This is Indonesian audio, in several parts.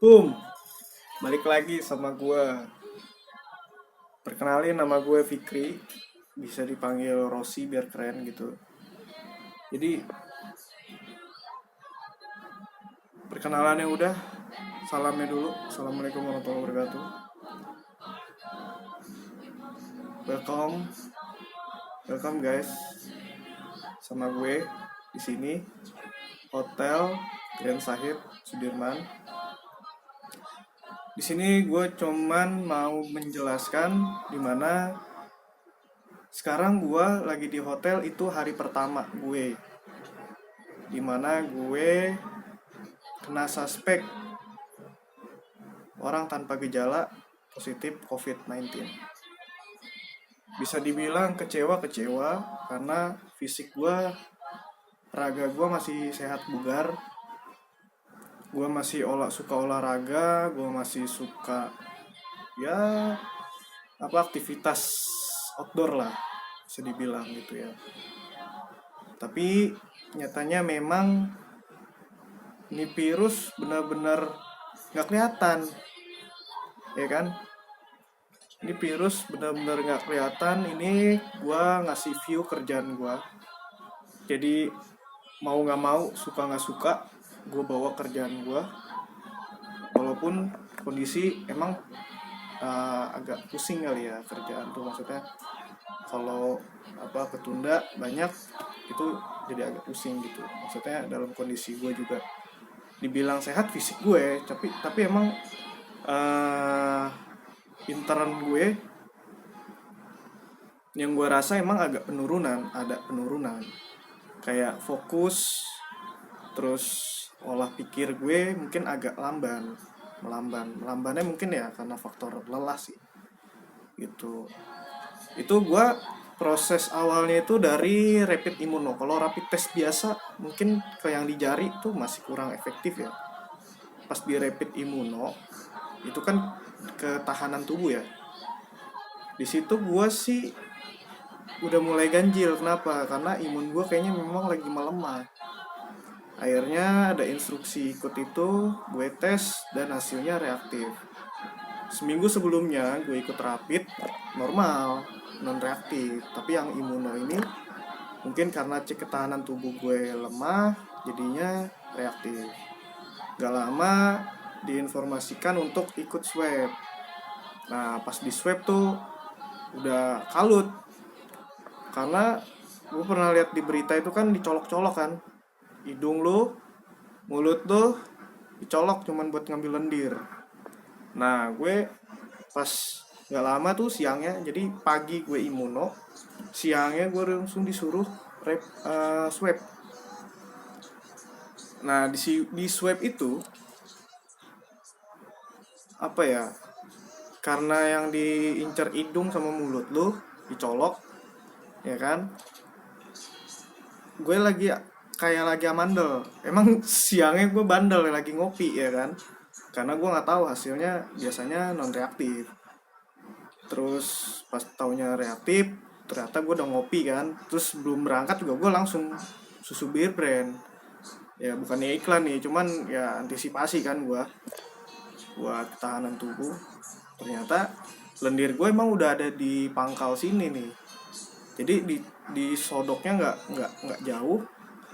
Boom, balik lagi sama gue. Perkenalin nama gue Fikri, bisa dipanggil Rossi biar keren gitu. Jadi perkenalannya udah, salamnya dulu. Assalamualaikum warahmatullahi wabarakatuh. Welcome, welcome guys, sama gue di sini Hotel Grand Sahid Sudirman. Di sini gue cuman mau menjelaskan dimana sekarang gue lagi di hotel itu hari pertama gue, dimana gue kena suspek orang tanpa gejala positif COVID-19. Bisa dibilang kecewa karena fisik gue, raga gue masih sehat bugar. Gue masih suka olahraga, gue masih suka ya aktivitas outdoor lah, bisa dibilang gitu ya. Tapi nyatanya memang ini virus benar-benar nggak kelihatan, ya kan? Ini virus benar-benar nggak kelihatan. Ini gue ngasih view kerjaan gue. Jadi mau nggak mau, suka nggak suka, gue bawa kerjaan gue. Walaupun kondisi emang agak pusing kali ya kerjaan tuh, maksudnya kalau ketunda banyak itu jadi agak pusing gitu. Maksudnya dalam kondisi gue juga dibilang sehat fisik gue, tapi emang intern gue yang gue rasa emang agak ada penurunan kayak fokus, terus olah pikir gue mungkin agak melambannya mungkin ya karena faktor lelah sih gitu. Itu gue proses awalnya itu dari rapid imuno. Kalau rapid test biasa mungkin ke yang di jari tuh masih kurang efektif ya. Pas di rapid imuno itu kan ketahanan tubuh ya, di situ gue sih udah mulai ganjil. Kenapa? Karena imun gue kayaknya memang lagi melemah. Akhirnya ada instruksi ikut itu, gue tes dan hasilnya reaktif. Seminggu sebelumnya gue ikut rapid normal, non reaktif. Tapi yang imuno ini mungkin karena cek ketahanan tubuh gue lemah, jadinya reaktif. Gak lama diinformasikan untuk ikut swab. Nah pas di swab tuh udah kalut, karena gue pernah lihat di berita itu kan dicolok-colok kan, hidung lu, mulut lu dicolok cuman buat ngambil lendir. Nah gue pas nggak lama tuh siangnya, jadi pagi gue imuno, siangnya gue langsung disuruh swab. Nah di swab itu apa ya, karena yang diincar hidung sama mulut lu dicolok, ya kan, gue lagi kayak lagi amandel. Emang siangnya gue bandel lagi ngopi ya kan, karena gue nggak tahu hasilnya, biasanya non reaktif. Terus pas taunya reaktif, ternyata gue udah ngopi kan. Terus belum berangkat juga gue langsung susu bir brand. Ya bukannya iklan nih, cuman ya antisipasi kan gue buat ketahanan tubuh. Ternyata lendir gue emang udah ada di pangkal sini nih. Jadi di sodoknya nggak jauh.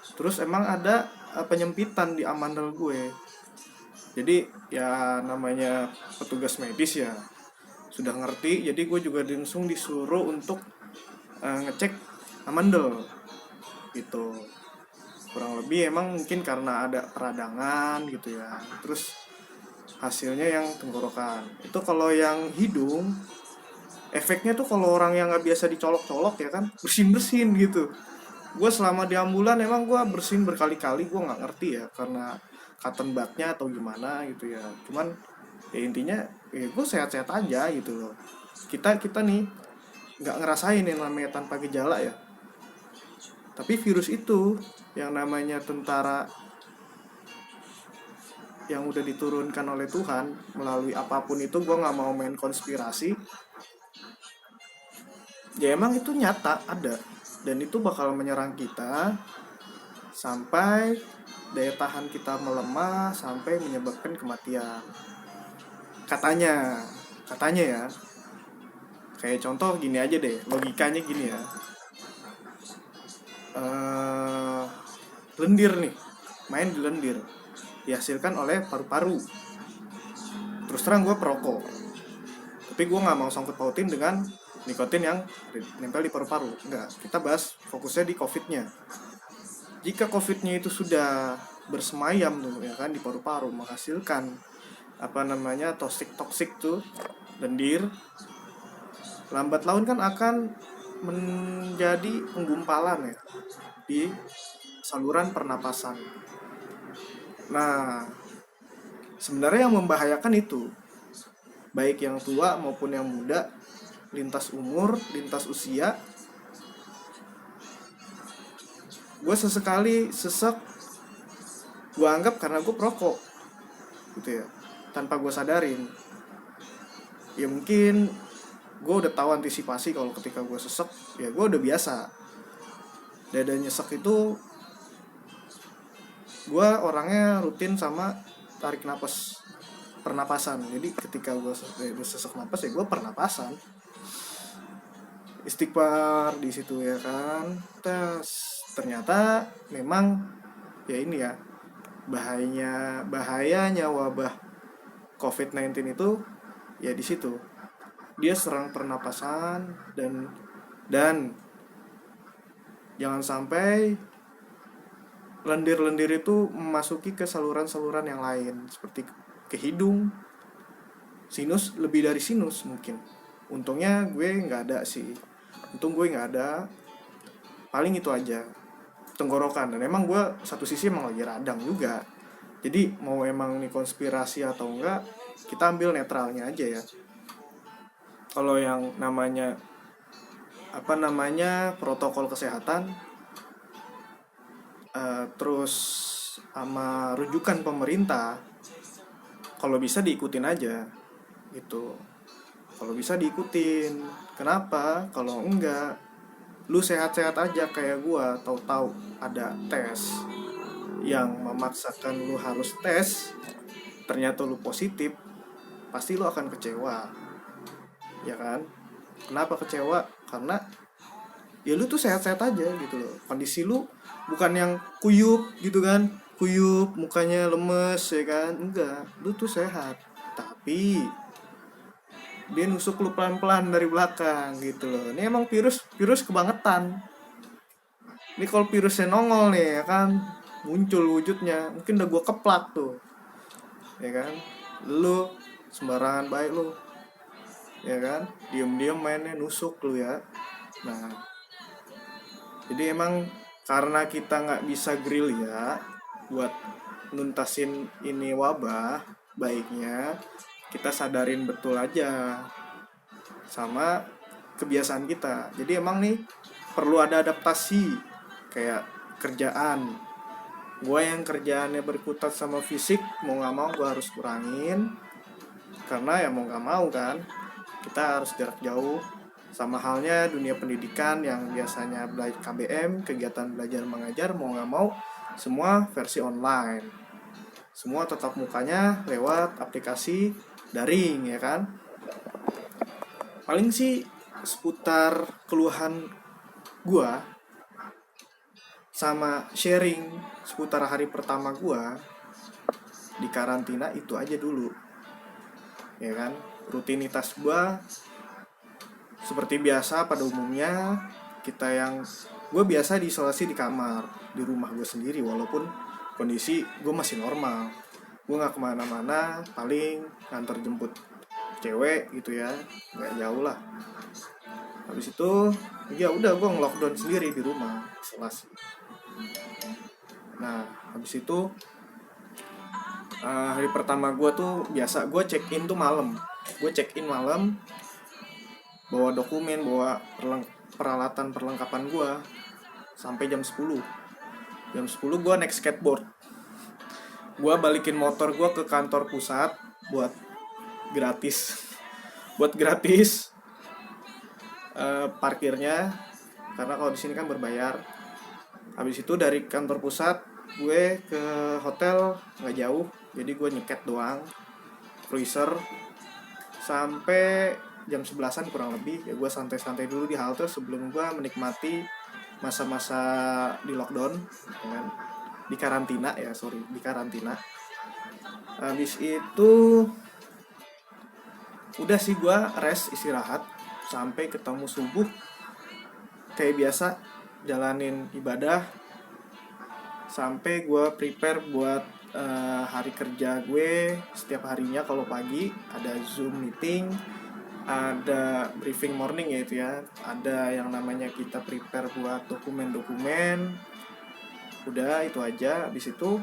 Terus emang ada penyempitan di amandel gue. Jadi ya namanya petugas medis ya sudah ngerti. Jadi gue juga langsung disuruh untuk ngecek amandel gitu. Kurang lebih emang mungkin karena ada peradangan gitu ya. Terus hasilnya yang tenggorokan. Itu kalau yang hidung, efeknya tuh kalau orang yang nggak biasa dicolok-colok ya kan, bersin-bersin gitu. Gue selama di ambulan emang gue bersin berkali-kali, gue nggak ngerti ya karena cotton budnya atau gimana gitu ya. Cuman ya intinya ya gue sehat-sehat aja gitu loh. Kita nih nggak ngerasain yang namanya tanpa gejala ya, tapi virus itu yang namanya tentara yang udah diturunkan oleh Tuhan melalui apapun itu, gue nggak mau main konspirasi. Ya emang itu nyata ada, dan itu bakal menyerang kita sampai daya tahan kita melemah sampai menyebabkan kematian. Katanya ya. Kayak contoh gini aja deh, logikanya gini ya. eh Lendir nih, main di lendir dihasilkan oleh paru-paru. Terus terang gue perokok, tapi gue nggak mau sangkut pautin dengan nikotin yang nempel di paru-paru. Enggak, kita bahas fokusnya di covidnya. Jika covidnya itu sudah bersemayam tuh ya kan di paru-paru, menghasilkan apa namanya toksik tuh lendir, lambat laun kan akan menjadi penggumpalan ya di saluran pernapasan. Nah, sebenarnya yang membahayakan itu baik yang tua maupun yang muda, lintas umur, lintas usia. Gue sesekali sesek, gue anggap karena gue perokok gitu ya, tanpa gue sadarin. Ya mungkin gue udah tahu antisipasi kalau ketika gue sesek, ya gue udah biasa. Dada nyesek itu gue orangnya rutin sama tarik napas pernapasan. Jadi ketika gue sesek napas ya gue pernapasan, istighfar di situ ya kan. Ternyata memang ya ini ya, bahayanya wabah COVID-19 itu ya di situ. Dia serang pernapasan dan jangan sampai lendir-lendir itu memasuki ke saluran-saluran yang lain seperti ke hidung, sinus, lebih dari sinus mungkin. Untungnya gue nggak ada sih. Untung gue nggak ada. Paling itu aja, tenggorokan. Dan emang gue satu sisi emang lagi radang juga. Jadi mau emang ini konspirasi atau enggak, kita ambil netralnya aja ya. Kalau yang namanya protokol kesehatan, terus sama rujukan pemerintah, kalau bisa diikutin aja gitu. Kalau bisa diikutin. Kenapa? Kalau enggak, lu sehat-sehat aja kayak gua, tahu-tahu ada tes yang memaksakan lu harus tes, ternyata lu positif, pasti lu akan kecewa. Ya kan? Kenapa kecewa? Karena ya lu tuh sehat-sehat aja gitu loh. Kondisi lu bukan yang kuyup gitu kan. Kuyup, mukanya lemes ya kan. Enggak, lu tuh sehat. Tapi dia nusuk lu pelan-pelan dari belakang gitu loh. Ini emang virus kebangetan. Ini kalau virusnya nongol nih ya kan, muncul wujudnya, mungkin udah gua keplak tuh. Ya kan? Lu sembarangan baik lu. Ya kan? Diem-diem mainnya nusuk lu ya. Nah, jadi emang karena kita nggak bisa grill ya buat nuntasin ini wabah, baiknya kita sadarin betul aja sama kebiasaan kita. Jadi emang nih perlu ada adaptasi kayak kerjaan. Gue yang kerjaannya berkutat sama fisik, mau nggak mau gue harus kurangin karena ya mau nggak mau kan kita harus jarak jauh. Sama halnya dunia pendidikan yang biasanya belajar KBM, kegiatan belajar mengajar, mau nggak mau semua versi online. Semua tetap mukanya lewat aplikasi daring ya kan. Paling sih seputar keluhan gua sama sharing seputar hari pertama gua di karantina itu aja dulu. Ya kan? Rutinitas gua seperti biasa pada umumnya, gue biasa diisolasi di kamar di rumah gue sendiri, walaupun kondisi gue masih normal. Gue nggak kemana-mana, paling nganter jemput cewek gitu ya, nggak jauh lah. Habis itu ya udah gue nge-lockdown sendiri di rumah, isolasi. Nah habis itu hari pertama gue tuh biasa gue check in tuh malam. Gue check in malam, bawa dokumen, bawa peralatan perlengkapan gue sampai jam 10. Jam 10 gue naik skateboard. Gue balikin motor gue ke kantor pusat buat gratis. Buat gratis parkirnya, karena kalau di sini kan berbayar. Habis itu dari kantor pusat gue ke hotel nggak jauh, jadi gue nyeket doang, cruiser sampai jam 11-an kurang lebih. Ya gue santai-santai dulu di halte sebelum gue menikmati masa-masa di lockdown, ya kan? Di karantina ya, sorry, di karantina. Habis itu udah sih gue rest, istirahat sampai ketemu subuh kayak biasa, jalanin ibadah sampai gue prepare buat hari kerja gue setiap harinya. Kalau pagi ada Zoom meeting, ada briefing morning ya, itu ya, ada yang namanya kita prepare buat dokumen-dokumen. Udah itu aja. Habis itu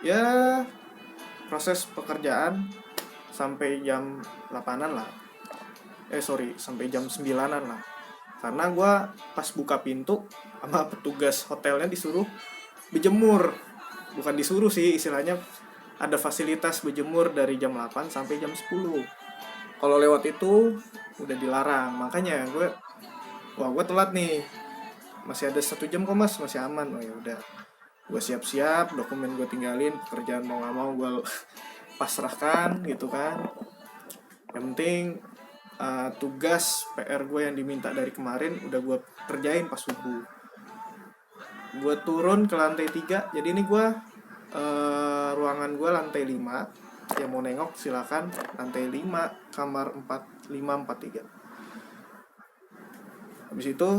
ya proses pekerjaan sampai jam 8-an lah. Sorry, sampai jam 9-an lah. Karena gue pas buka pintu sama petugas hotelnya disuruh berjemur. Bukan disuruh sih, istilahnya ada fasilitas berjemur dari jam 8 sampai jam 10. Kalau lewat itu udah dilarang. Makanya gue telat nih. Masih ada 1 jam kok mas, masih aman. Oh ya udah, gue siap-siap, dokumen gue tinggalin, pekerjaan mau nggak mau gue pasrahkan gitu kan. Yang penting tugas PR gue yang diminta dari kemarin udah gue kerjain pas subuh. Gue turun ke lantai 3. Jadi ini gue ruangan gue lantai 5. Yang mau nengok silakan, lantai 5, kamar 4543. Habis itu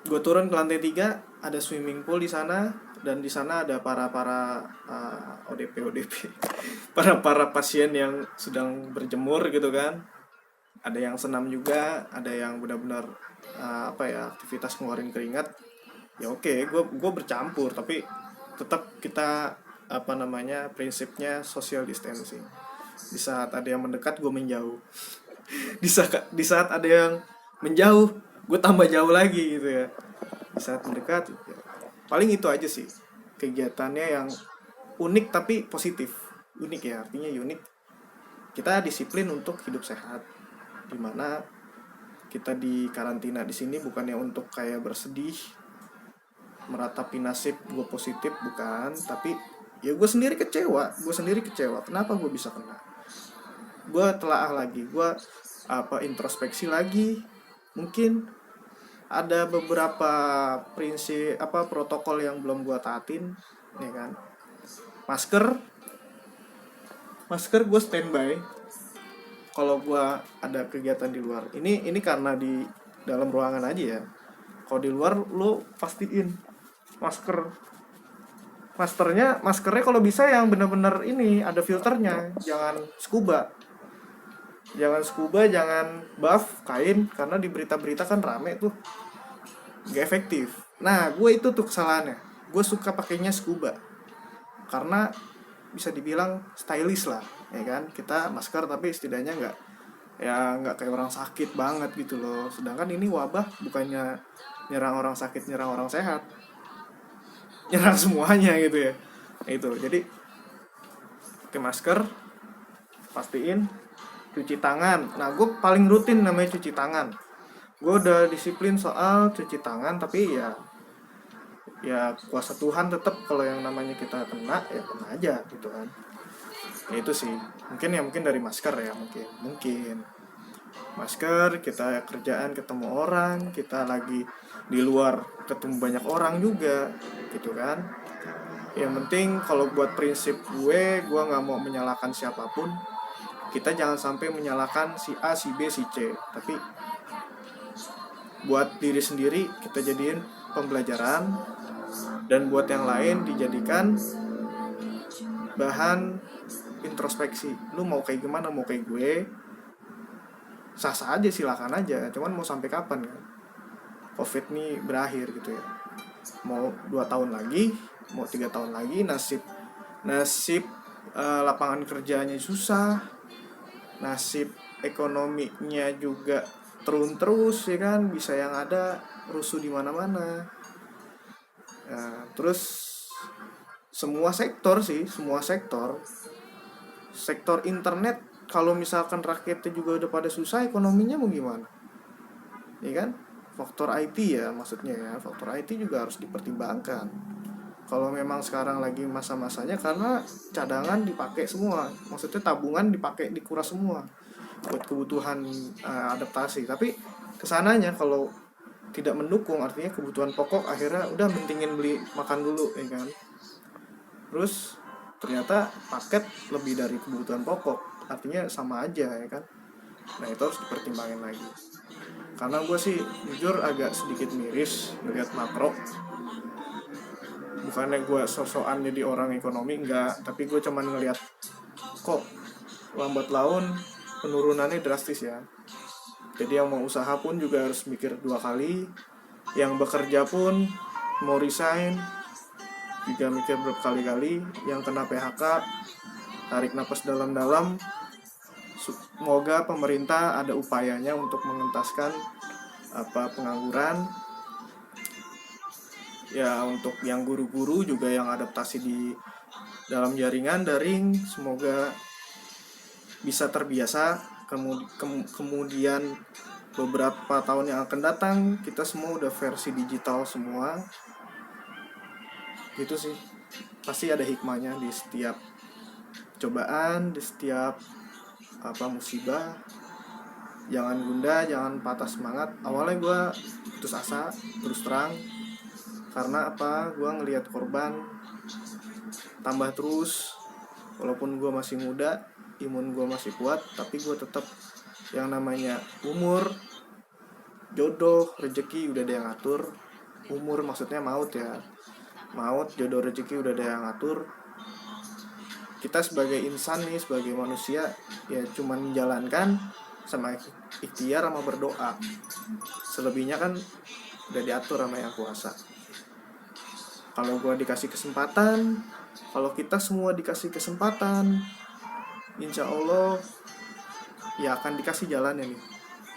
gue turun ke lantai 3, ada swimming pool di sana, dan di sana ada para ODP para pasien yang sedang berjemur gitu kan. Ada yang senam juga, ada yang benar-benar aktivitas ngeluarin keringat. Ya oke, gue bercampur, tapi tetap kita prinsipnya social distancing. Di saat ada yang mendekat gue menjauh. Di saat ada yang menjauh gue tambah jauh lagi gitu ya. Di saat mendekat ya. Paling itu aja sih kegiatannya yang unik tapi positif. Unik ya, artinya unik. Kita disiplin untuk hidup sehat, dimana kita di karantina di sini bukannya untuk kayak bersedih meratapi nasib gue positif, bukan, tapi ya gue sendiri kecewa kenapa gue bisa kena. Gue telaah lagi, gue introspeksi lagi, mungkin ada beberapa prinsip protokol yang belum gue taatin, ya kan. Masker gue standby kalau gue ada kegiatan di luar. Ini karena di dalam ruangan aja ya. Kalau di luar lo pastiin maskernya kalau bisa yang bener-bener ini ada filternya, jangan scuba, jangan buff kain, karena di berita-berita kan rame tuh gak efektif. Nah gue itu tuh kesalahannya, gue suka pakainya scuba karena bisa dibilang stylish lah, ya kan. Kita masker tapi setidaknya nggak kayak orang sakit banget gitu loh. Sedangkan ini wabah bukannya nyerang orang sakit, nyerang orang sehat, nyerang semuanya gitu ya. Itu jadi pakai masker, pastiin cuci tangan. Nah gue paling rutin namanya cuci tangan. Gue udah disiplin soal cuci tangan, tapi ya kuasa Tuhan tetap, kalau yang namanya kita kena ya kena aja gitu kan. Ya itu sih mungkin dari masker ya, mungkin masker. Kita kerjaan ketemu orang, kita lagi di luar ketemu banyak orang juga gitu kan. Yang penting kalau buat prinsip gue nggak mau menyalahkan siapapun. Kita jangan sampai menyalahkan si A, si B, si C, tapi buat diri sendiri kita jadiin pembelajaran, dan buat yang lain dijadikan bahan introspeksi. Lu mau kayak gimana, mau kayak gue sah-sah aja, silakan aja. Cuman mau sampai kapan kan COVID nih berakhir gitu ya. Mau 2 tahun lagi, mau 3 tahun lagi, nasib lapangan kerjanya susah, nasib ekonominya juga turun terus ya kan. Bisa yang ada rusuh di mana-mana. Terus semua sektor internet, kalau misalkan rakyatnya juga udah pada susah, ekonominya mau gimana, ya kan. faktor IT ya, maksudnya ya, faktor IT juga harus dipertimbangkan. Kalau memang sekarang lagi masa-masanya, karena cadangan dipakai semua, maksudnya tabungan dipakai, dikuras semua buat kebutuhan adaptasi. Tapi kesananya kalau tidak mendukung, artinya kebutuhan pokok akhirnya udah mentingin beli makan dulu, ya kan. Terus ternyata paket lebih dari kebutuhan pokok, artinya sama aja, ya kan. Nah itu harus dipertimbangin lagi. Karena gue sih jujur agak sedikit miris melihat makro. Bukannya gue sosokan jadi orang ekonomi, enggak, tapi gue cuman ngelihat kok lambat laun penurunannya drastis ya. Jadi yang mau usaha pun juga harus mikir dua kali, yang bekerja pun mau resign juga mikir berkali-kali, yang kena PHK tarik napas dalam-dalam. Semoga pemerintah ada upayanya untuk mengentaskan pengangguran. Ya untuk yang guru-guru juga yang adaptasi di dalam jaringan daring, semoga bisa terbiasa. Kemudian beberapa tahun yang akan datang kita semua udah versi digital semua. Gitu sih. Pasti ada hikmahnya di setiap cobaan, di setiap musibah. Jangan gundah, jangan patah semangat. Awalnya gue putus asa, terus terang. Karena gue ngelihat korban tambah terus. Walaupun gue masih muda, imun gue masih kuat, tapi gue tetap, yang namanya umur, jodoh, rezeki udah ada yang ngatur. Umur maksudnya maut ya. Maut, jodoh, rezeki udah ada yang ngatur. Kita sebagai insan nih, sebagai manusia, ya cuman menjalankan sama ikhtiar sama berdoa. Selebihnya kan udah diatur sama yang kuasa. Kalau gue dikasih kesempatan, kalau kita semua dikasih kesempatan, insya Allah ya akan dikasih jalannya nih.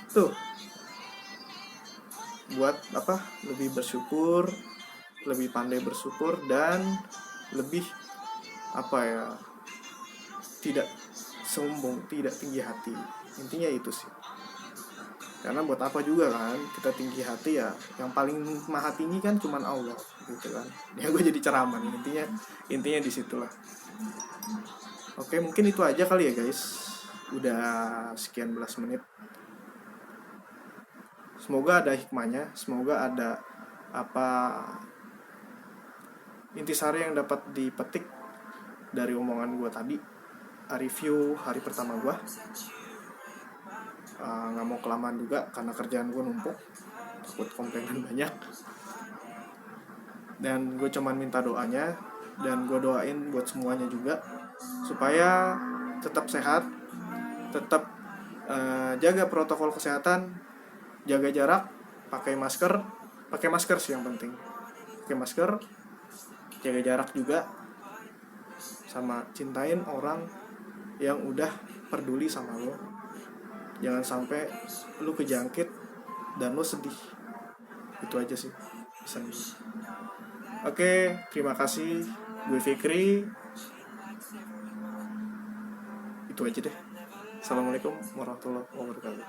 Tuh, buat lebih bersyukur, lebih pandai bersyukur, dan lebih tidak sombong, tidak tinggi hati. Intinya itu sih. Karena buat apa juga kan kita tinggi hati ya, yang paling maha tinggi kan cuman Allah gitu kan. Ya gue jadi ceramah nih, intinya disitulah. Oke, mungkin itu aja kali ya guys. Udah sekian belas menit. Semoga ada hikmahnya, semoga ada intisari yang dapat dipetik dari omongan gue tadi. Review hari pertama gue. Gak mau kelamaan juga karena kerjaan gue numpuk, takut komplainan banyak. Dan gue cuman minta doanya, dan gue doain buat semuanya juga supaya tetap sehat, tetap jaga protokol kesehatan, jaga jarak, pakai masker sih yang penting. Pakai masker, jaga jarak juga, sama cintain orang yang udah peduli sama lo. Jangan sampai lu kejangkit dan lu sedih. Itu aja sih pesan gue. Oke, terima kasih. Gue Fikri. Itu aja deh. Assalamualaikum warahmatullahi wabarakatuh.